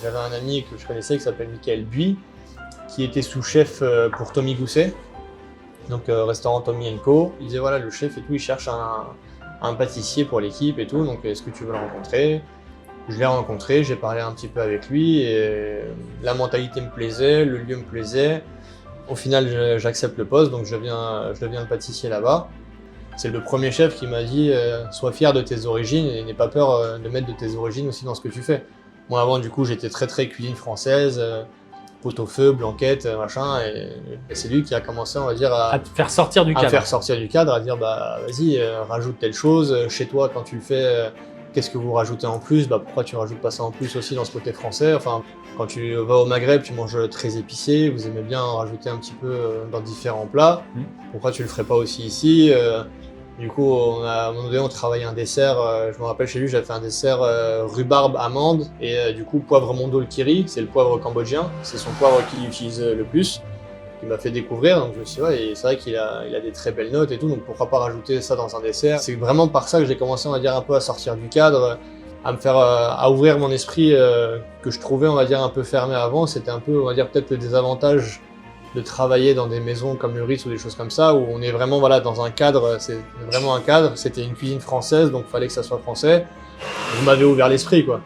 j'avais un ami que je connaissais qui s'appelle Michael Buis, qui était sous-chef pour Tommy Gousset, donc restaurant Tommy & Co. Il disait voilà, le chef et tout, il cherche un pâtissier pour l'équipe et tout, donc est-ce que tu veux le rencontrer? Je l'ai rencontré, j'ai parlé un petit peu avec lui et la mentalité me plaisait, le lieu me plaisait. Au final, j'accepte le poste, donc je deviens le pâtissier là-bas. C'est le premier chef qui m'a dit sois fier de tes origines et n'aie pas peur de mettre de tes origines aussi dans ce que tu fais. Moi avant, du coup, j'étais très cuisine française, pot-au-feu, blanquette, machin, et c'est lui qui a commencé, on va dire, À te faire sortir du cadre. à faire sortir du cadre, à dire bah vas-y, rajoute telle chose, chez toi quand tu le fais, qu'est-ce que vous rajoutez en plus, bah pourquoi tu rajoutes pas ça en plus aussi dans ce côté français, enfin quand tu vas au Maghreb tu manges très épicé, vous aimez bien en rajouter un petit peu dans différents plats, pourquoi tu le ferais pas aussi ici? Du coup, à un moment donné, on travaillait un dessert, je me rappelle chez lui, j'avais fait un dessert rhubarbe amande et du coup poivre mondol kiri, c'est le poivre cambodgien, c'est son poivre qu'il utilise le plus, qui m'a fait découvrir, donc je me suis dit ouais, et c'est vrai qu'il a des très belles notes et tout, donc pourquoi pas rajouter ça dans un dessert. C'est vraiment par ça que j'ai commencé, on va dire, un peu à sortir du cadre, à me faire, à ouvrir mon esprit que je trouvais, on va dire, un peu fermé avant. C'était un peu, on va dire, peut-être le désavantage de travailler dans des maisons comme le Ritz ou des choses comme ça, où on est vraiment voilà, dans un cadre, c'est vraiment un cadre, c'était une cuisine française, donc il fallait que ça soit français. Vous m'avez ouvert l'esprit, quoi.